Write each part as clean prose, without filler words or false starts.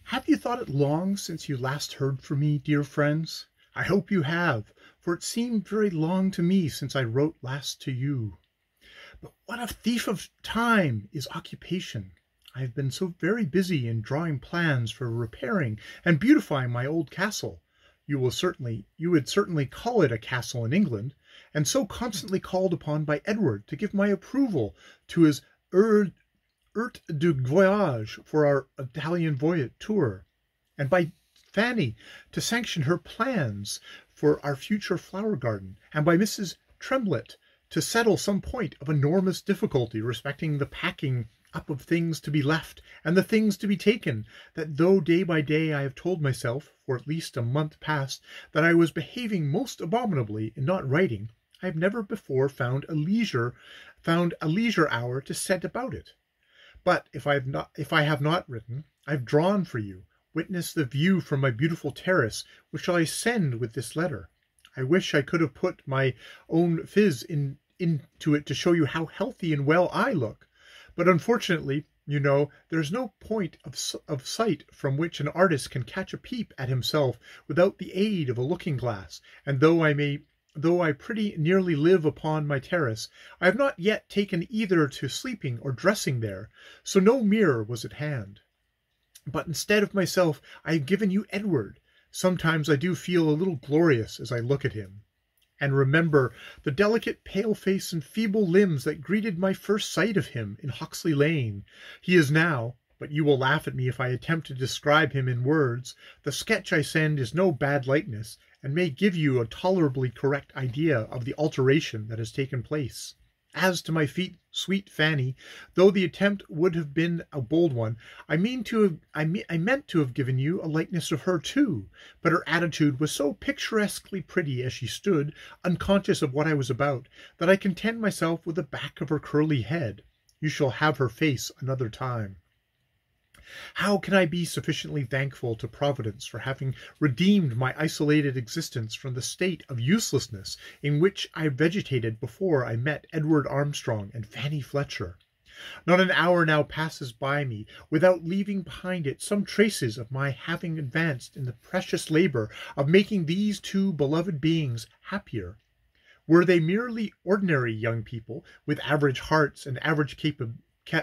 Have you thought it long since you last heard from me, dear friends? I hope you have, for it seemed very long to me since I wrote last to you. But what a thief of time is occupation! I have been so very busy in drawing plans for repairing and beautifying my old castle. You would certainly call it a castle in England, and so constantly called upon by Edward to give my approval to his Heure du Voyage for our Italian tour, and by Fanny to sanction her plans for our future flower garden, and by Mrs. Tremblett to settle some point of enormous difficulty respecting the packing up of things to be left and the things to be taken, that though day by day I have told myself, for at least a month past, that I was behaving most abominably in not writing, I have never before found a leisure hour to set about it. But if I have not written, I have drawn for you. Witness the view from my beautiful terrace, which I send with this letter. I wish I could have put my own phiz into it to show you how healthy and well I look. But unfortunately, you know, there is no point of sight from which an artist can catch a peep at himself without the aid of a looking-glass, and though I pretty nearly live upon my terrace, I have not yet taken either to sleeping or dressing there, so no mirror was at hand. But instead of myself, I have given you Edward. Sometimes I do feel a little glorious as I look at him, and remember the delicate pale face and feeble limbs that greeted my first sight of him in Hoxley Lane. He is now, but you will laugh at me if I attempt to describe him in words. The sketch I send is no bad likeness, and may give you a tolerably correct idea of the alteration that has taken place. As to my sweet Fanny, though the attempt would have been a bold one, I meant to have given you a likeness of her too, but her attitude was so picturesquely pretty as she stood, unconscious of what I was about, that I content myself with the back of her curly head. You shall have her face another time. How can I be sufficiently thankful to Providence for having redeemed my isolated existence from the state of uselessness in which I vegetated before I met Edward Armstrong and Fanny Fletcher? Not an hour now passes by me without leaving behind it some traces of my having advanced in the precious labor of making these two beloved beings happier. Were they merely ordinary young people, with average hearts and average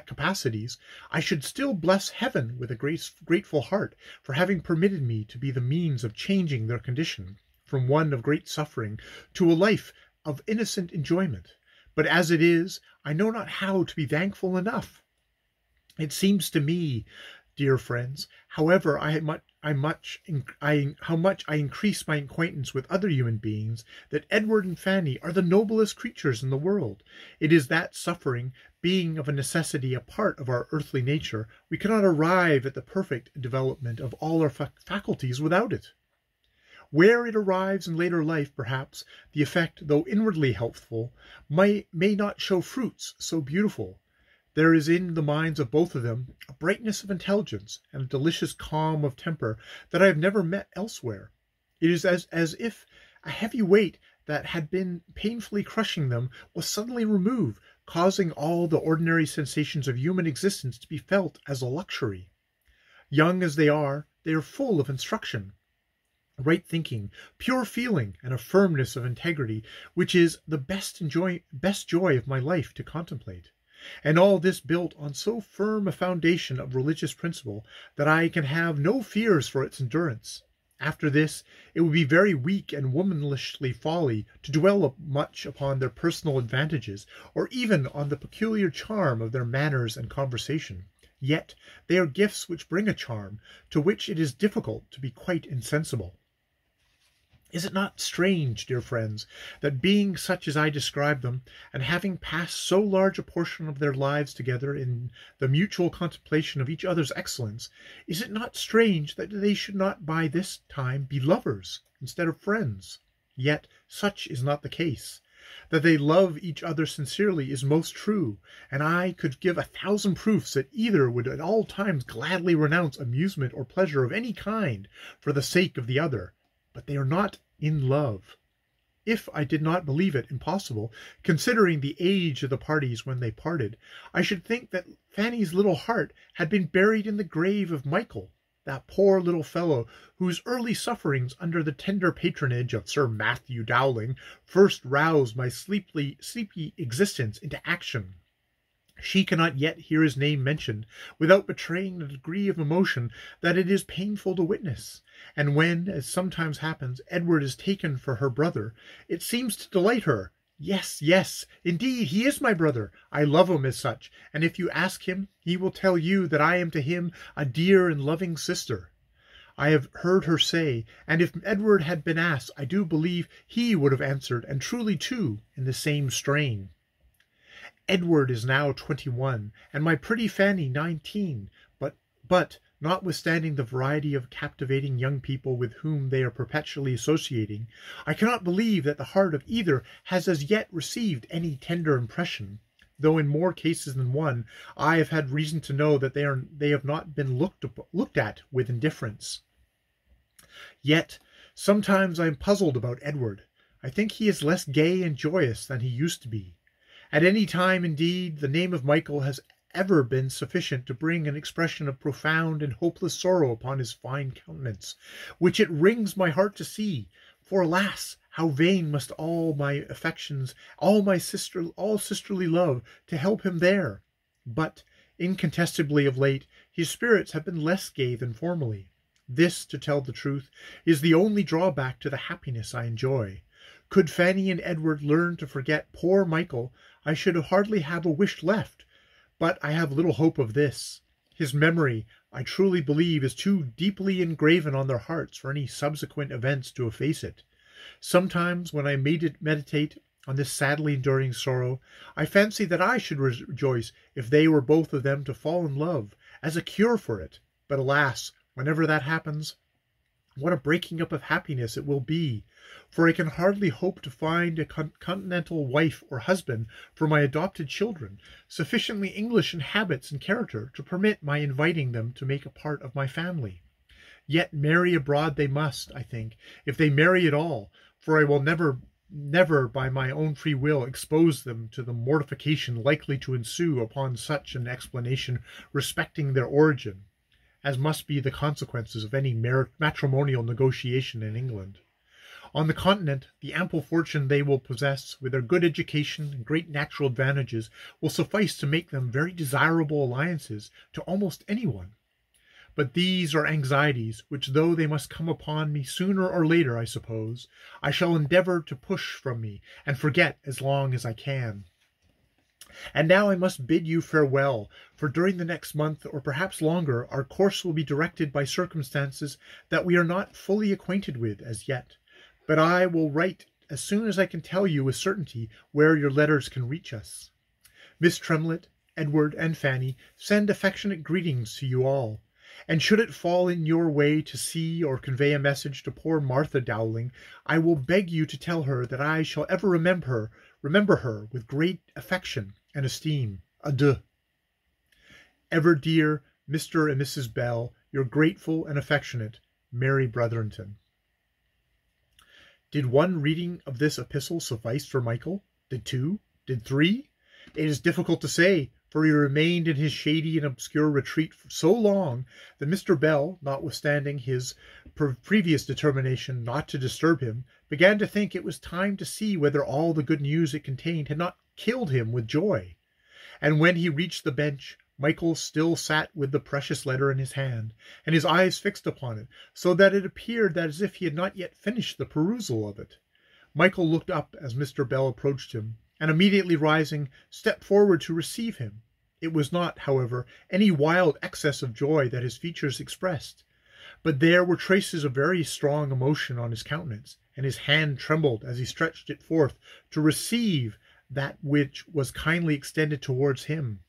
capacities, I should still bless heaven with a grateful heart for having permitted me to be the means of changing their condition from one of great suffering to a life of innocent enjoyment. But as it is, I know not how to be thankful enough. It seems to me, dear friends, however how much I increase my acquaintance with other human beings, that Edward and Fanny are the noblest creatures in the world. It is that suffering, being of a necessity a part of our earthly nature, we cannot arrive at the perfect development of all our faculties without it. Where it arrives in later life, perhaps, the effect, though inwardly helpful, may not show fruits so beautiful. There is in the minds of both of them a brightness of intelligence and a delicious calm of temper that I have never met elsewhere. It is as if a heavy weight that had been painfully crushing them was suddenly removed, causing all the ordinary sensations of human existence to be felt as a luxury. Young as they are full of instruction, right thinking, pure feeling, and a firmness of integrity which is the best joy of my life to contemplate. And all this built on so firm a foundation of religious principle that I can have no fears for its endurance. After this, it would be very weak and womanishly folly to dwell much upon their personal advantages, or even on the peculiar charm of their manners and conversation. Yet they are gifts which bring a charm, to which it is difficult to be quite insensible. Is it not strange, dear friends, that being such as I describe them, and having passed so large a portion of their lives together in the mutual contemplation of each other's excellence, is it not strange that they should not by this time be lovers instead of friends? Yet such is not the case. That they love each other sincerely is most true, and I could give 1,000 proofs that either would at all times gladly renounce amusement or pleasure of any kind for the sake of the other. But they are not in love. If I did not believe it impossible, considering the age of the parties when they parted, I should think that Fanny's little heart had been buried in the grave of Mchl, that poor little fellow whose early sufferings under the tender patronage of Sir Matthew Dowling first roused my sleepy existence into action. She cannot yet hear his name mentioned without betraying a degree of emotion that it is painful to witness, and when, as sometimes happens, Edward is taken for her brother, it seems to delight her. Yes, yes, indeed, he is my brother. I love him as such, and if you ask him, he will tell you that I am to him a dear and loving sister. I have heard her say, and if Edward had been asked, I do believe he would have answered, and truly too, in the same strain. Edward is now 21, and my pretty Fanny 19, but notwithstanding the variety of captivating young people with whom they are perpetually associating, I cannot believe that the heart of either has as yet received any tender impression, though in more cases than one I have had reason to know that they have not been looked at with indifference. Yet sometimes I am puzzled about Edward. I think he is less gay and joyous than he used to be. At any time, indeed, the name of Mchl has ever been sufficient to bring an expression of profound and hopeless sorrow upon his fine countenance, which it wrings my heart to see. For alas, how vain must all my affections, all sisterly love, to help him there! But, incontestably of late, his spirits have been less gay than formerly. This, to tell the truth, is the only drawback to the happiness I enjoy. Could Fanny and Edward learn to forget poor Mchl, I should hardly have a wish left, but I have little hope of this. His memory, I truly believe, is too deeply engraven on their hearts for any subsequent events to efface it. Sometimes, when I meditate on this sadly enduring sorrow, I fancy that I should rejoice if they were both of them to fall in love, as a cure for it. But alas, whenever that happens, what a breaking up of happiness it will be, for I can hardly hope to find a continental wife or husband for my adopted children, sufficiently English in habits and character to permit my inviting them to make a part of my family. Yet marry abroad they must, I think, if they marry at all, for I will never by my own free will expose them to the mortification likely to ensue upon such an explanation respecting their origin, as must be the consequences of any matrimonial negotiation in England. On the continent, the ample fortune they will possess, with their good education and great natural advantages, will suffice to make them very desirable alliances to almost anyone. But these are anxieties which, though they must come upon me sooner or later, I suppose, I shall endeavour to push from me and forget as long as I can. And now I must bid you farewell, for during the next month, or perhaps longer, our course will be directed by circumstances that we are not fully acquainted with as yet. But I will write as soon as I can tell you with certainty where your letters can reach us. Miss Tremlett, Edward, and Fanny send affectionate greetings to you all. And should it fall in your way to see or convey a message to poor Martha Dowling, I will beg you to tell her that I shall ever remember her with great affection and esteem. Adieu. Ever dear Mr. and Mrs. Bell, your grateful and affectionate Mary Brotherton. Did one reading of this epistle suffice for Mchl? Did two? Did three? It is difficult to say, for he remained in his shady and obscure retreat for so long that Mr. Bell, notwithstanding his previous determination not to disturb him, began to think it was time to see whether all the good news it contained had not killed him with joy. And when he reached the bench, Mchl still sat with the precious letter in his hand, and his eyes fixed upon it, so that it appeared as if he had not yet finished the perusal of it. Mchl looked up as Mr. Bell approached him, and immediately rising, stepped forward to receive him. It was not, however, any wild excess of joy that his features expressed, but there were traces of very strong emotion on his countenance, and his hand trembled as he stretched it forth to receive that which was kindly extended towards him.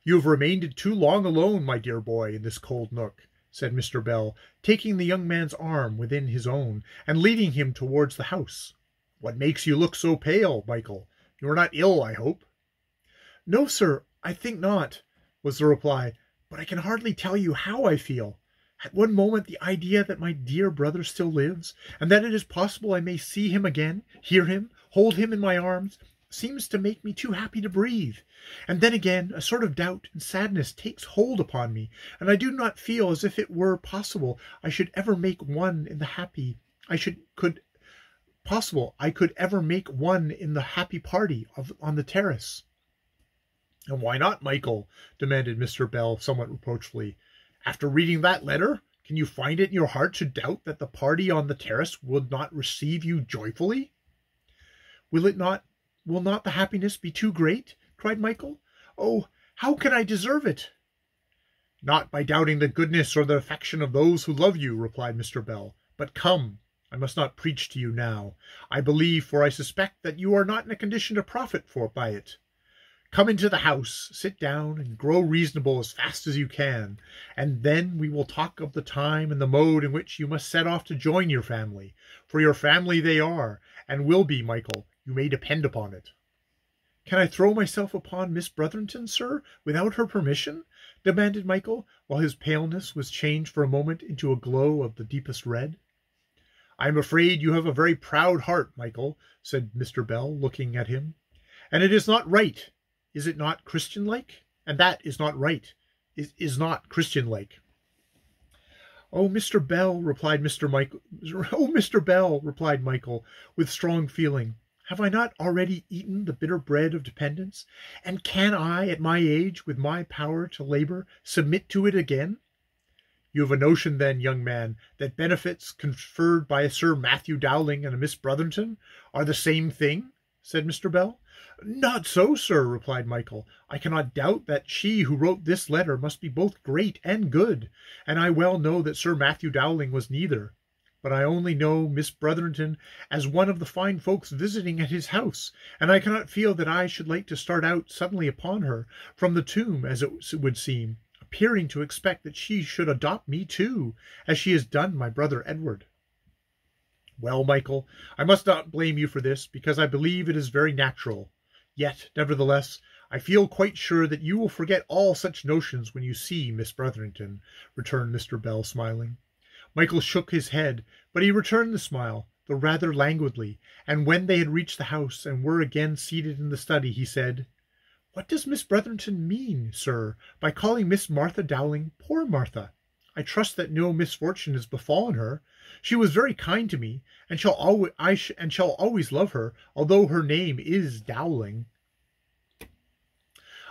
"You have remained too long alone, my dear boy, in this cold nook," said Mr. Bell, taking the young man's arm within his own, and leading him towards the house. "What makes you look so pale, Mchl? You are not ill, I hope?" "No, sir, I think not," was the reply, "but I can hardly tell you how I feel. At one moment the idea that my dear brother still lives, and that it is possible I may see him again, hear him, hold him in my arms, seems to make me too happy to breathe. And then again, a sort of doubt and sadness takes hold upon me, and I do not feel as if it were possible I should ever make one in the happy I could ever make one in the happy party on the terrace. And why not, Michael? Demanded Mr. Bell somewhat reproachfully. After reading that letter, can you find it in your heart to doubt that the party on the terrace would not receive you joyfully? Will not the happiness be too great? Cried Michael. Oh, how can I deserve it? Not by doubting the goodness or the affection of those who love you, replied Mr. Bell. But come, I must not preach to you now. I believe, for I suspect, that you are not in a condition to profit by it. Come into the house, sit down, and grow reasonable as fast as you can, and then we will talk of the time and the mode in which you must set off to join your family. For your family they are, and will be, Michael, you may depend upon it. Can I throw myself upon Miss Brotherton, sir, without her permission? Demanded Michael, while his paleness was changed for a moment into a glow of the deepest red. I am afraid you have a very proud heart, Michael, said Mr. Bell, looking at him. And it is not right. Is it not Christian-like? And that is not right. Is not Christian-like. Oh, Mr. Bell, replied Michael, with strong feeling. Have I not already eaten the bitter bread of dependence? And can I, at my age, with my power to labor, submit to it again? You have a notion, then, young man, that benefits conferred by a Sir Matthew Dowling and a Miss Brotherton are the same thing? Said Mr. Bell. Not so, sir, replied Michael. I cannot doubt that she who wrote this letter must be both great and good, and I well know that Sir Matthew Dowling was neither. But I only know Miss Brotherton as one of the fine folks visiting at his house, and I cannot feel that I should like to start out suddenly upon her from the tomb, as it would seem, appearing to expect that she should adopt me too, as she has done my brother Edward. Well, Michael, I must not blame you for this, because I believe it is very natural. Yet, nevertheless, I feel quite sure that you will forget all such notions when you see Miss Brotherton, returned Mr. Bell, smiling. Michael shook his head, but he returned the smile, though rather languidly, and when they had reached the house and were again seated in the study, he said, What does Miss Brotherton mean, sir, by calling Miss Martha Dowling poor Martha? I trust that no misfortune has befallen her. She was very kind to me, and shall always love her, although her name is Dowling.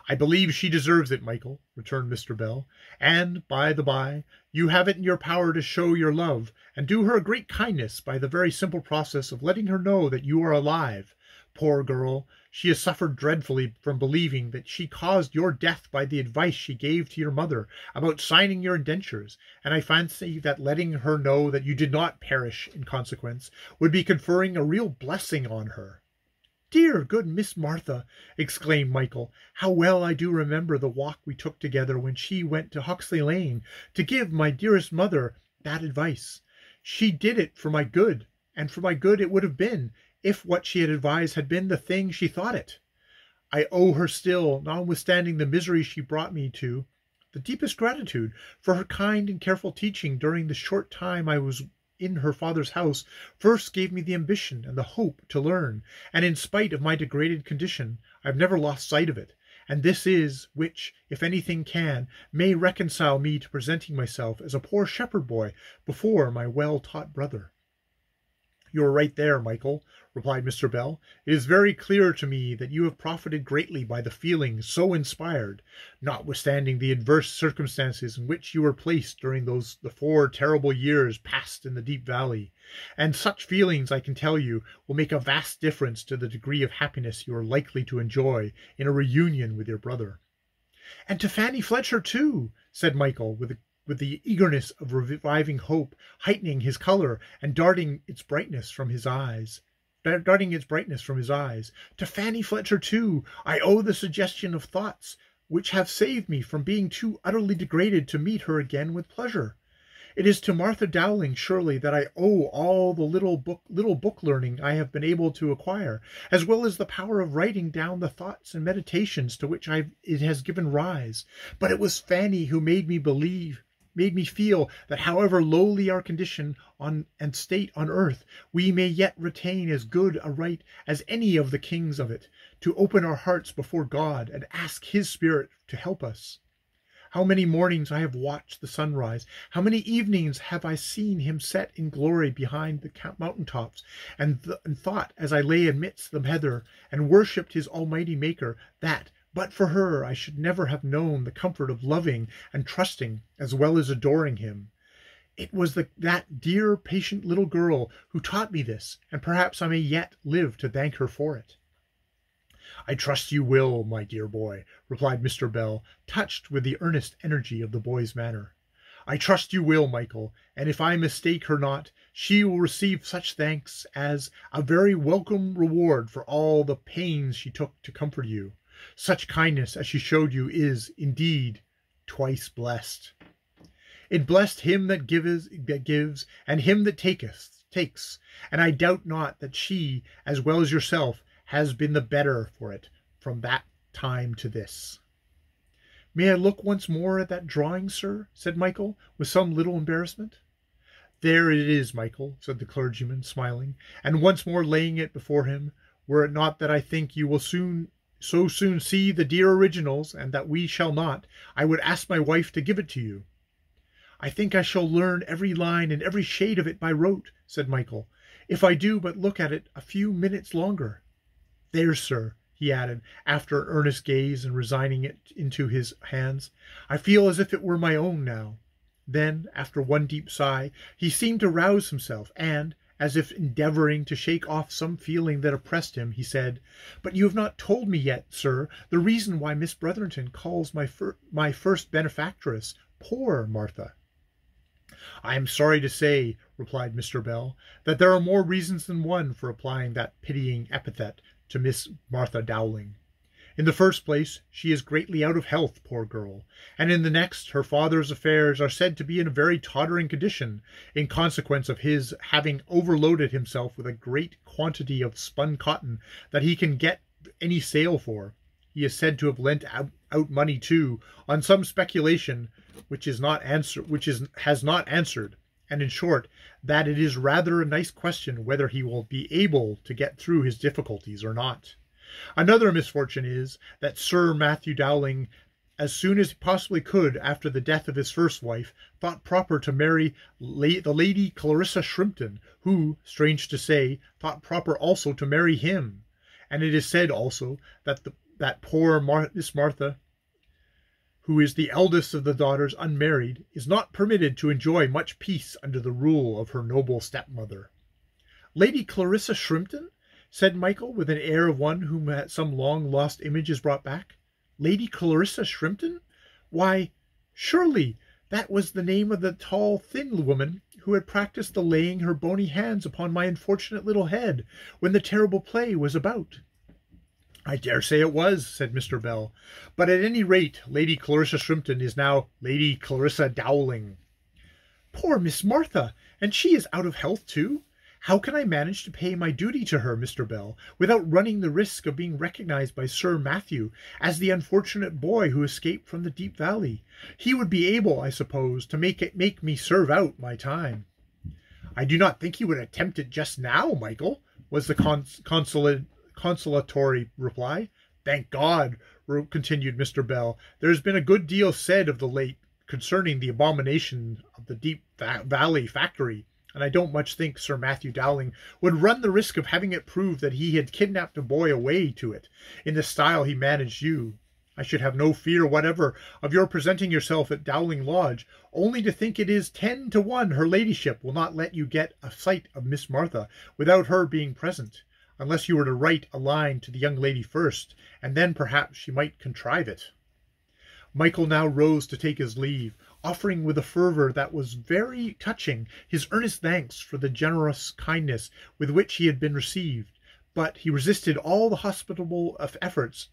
I believe she deserves it, Michael, returned Mr. Bell, and, by the by, you have it in your power to show your love, and do her a great kindness by the very simple process of letting her know that you are alive. Poor girl, she has suffered dreadfully from believing that she caused your death by the advice she gave to your mother about signing your indentures, and I fancy that letting her know that you did not perish in consequence would be conferring a real blessing on her. Dear good Miss Martha, exclaimed Michael, how well I do remember the walk we took together when she went to Hoxley Lane to give my dearest mother that advice. She did it for my good, and for my good it would have been, if what she had advised had been the thing she thought it. I owe her still, notwithstanding the misery she brought me to, the deepest gratitude for her kind and careful teaching during the short time I was in her father's house first gave me the ambition and the hope to learn, and in spite of my degraded condition, I have never lost sight of it, and this is which, if anything can, may reconcile me to presenting myself as a poor shepherd boy before my well-taught brother. You are right there, Michael, replied Mr. Bell. It is very clear to me that you have profited greatly by the feelings so inspired, notwithstanding the adverse circumstances in which you were placed during the 4 terrible years passed in the deep valley. And such feelings, I can tell you, will make a vast difference to the degree of happiness you are likely to enjoy in a reunion with your brother. And to Fanny Fletcher, too, said Michael, with the eagerness of reviving hope, heightening his colour and darting its brightness from his eyes. To Fanny Fletcher, too, I owe the suggestion of thoughts which have saved me from being too utterly degraded to meet her again with pleasure. It is to Martha Dowling, surely, that I owe all the little book learning I have been able to acquire, as well as the power of writing down the thoughts and meditations to which it has given rise. But it was Fanny who made me believe made me feel that however lowly our condition and state on earth, we may yet retain as good a right as any of the kings of it, to open our hearts before God and ask his Spirit to help us. How many mornings I have watched the sunrise, how many evenings have I seen him set in glory behind the mountain tops, and thought as I lay amidst the heather, and worshipped his almighty Maker, that, but for her, I should never have known the comfort of loving and trusting as well as adoring him. It was that dear, patient little girl who taught me this, and perhaps I may yet live to thank her for it. I trust you will, my dear boy, replied Mr. Bell, touched with the earnest energy of the boy's manner. I trust you will, Michael, and if I mistake her not, she will receive such thanks as a very welcome reward for all the pains she took to comfort you. Such kindness as she showed you is, indeed, twice blessed. It blessed him that gives, and him that takes, and I doubt not that she, as well as yourself, has been the better for it from that time to this. May I look once more at that drawing, sir? Said Michael, with some little embarrassment. There it is, Michael, said the clergyman, smiling, and once more laying it before him. Were it not that I think you will so soon see the dear originals, and that we shall not, I would ask my wife to give it to you. I think I shall learn every line and every shade of it by rote, said Michael, if I do but look at it a few minutes longer. There, sir, he added, after an earnest gaze and resigning it into his hands, I feel as if it were my own now. Then, after one deep sigh, he seemed to rouse himself, and, as if endeavouring to shake off some feeling that oppressed him, he said, But you have not told me yet, sir, the reason why Miss Brotherton calls my first benefactress poor Martha. I am sorry to say, replied Mr. Bell, that there are more reasons than one for applying that pitying epithet to Miss Martha Dowling. In the first place, she is greatly out of health, poor girl, and in the next, her father's affairs are said to be in a very tottering condition, in consequence of his having overloaded himself with a great quantity of spun cotton that he can get any sale for. He is said to have lent out money too, on some speculation which has not answered, and in short, that it is rather a nice question whether he will be able to get through his difficulties or not. Another misfortune is, that Sir Matthew Dowling, as soon as he possibly could after the death of his first wife, thought proper to marry the Lady Clarissa Shrimpton, who, strange to say, thought proper also to marry him. And it is said also that poor Miss Martha, who is the eldest of the daughters unmarried, is not permitted to enjoy much peace under the rule of her noble stepmother. Lady Clarissa Shrimpton? Said Michael, with an air of one whom some long-lost image is brought back. Lady Clarissa Shrimpton? Why, surely that was the name of the tall, thin woman who had practised the laying her bony hands upon my unfortunate little head when the terrible play was about. I dare say it was, said Mr. Bell, but at any rate Lady Clarissa Shrimpton is now Lady Clarissa Dowling. Poor Miss Martha! And she is out of health too? How can I manage to pay my duty to her, Mr. Bell, without running the risk of being recognized by Sir Matthew as the unfortunate boy who escaped from the deep valley? He would be able, I suppose, to make me serve out my time. I do not think he would attempt it just now, Michael, was the consolatory reply. Thank God, continued Mr. Bell. There has been a good deal said of the late concerning the abomination of the Deep Valley factory, and I don't much think Sir Matthew Dowling would run the risk of having it proved that he had kidnapped a boy away to it, in the style he managed you. I should have no fear whatever of your presenting yourself at Dowling Lodge, only to think it is 10 to 1 her ladyship will not let you get a sight of Miss Martha without her being present, unless you were to write a line to the young lady first, and then perhaps she might contrive it. Michael now rose to take his leave, offering with a fervour that was very touching his earnest thanks for the generous kindness with which he had been received, but he resisted all the hospitable efforts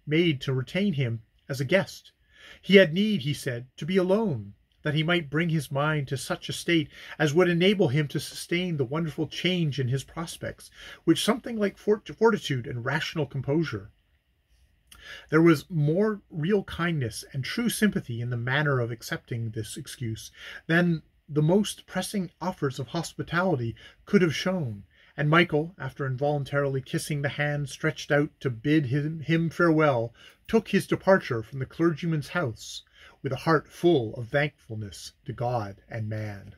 made to retain him as a guest. He had need, he said, to be alone, that he might bring his mind to such a state as would enable him to sustain the wonderful change in his prospects, with something like fortitude and rational composure. There was more real kindness and true sympathy in the manner of accepting this excuse than the most pressing offers of hospitality could have shown, and Michael, after involuntarily kissing the hand stretched out to bid him farewell, took his departure from the clergyman's house with a heart full of thankfulness to God and man.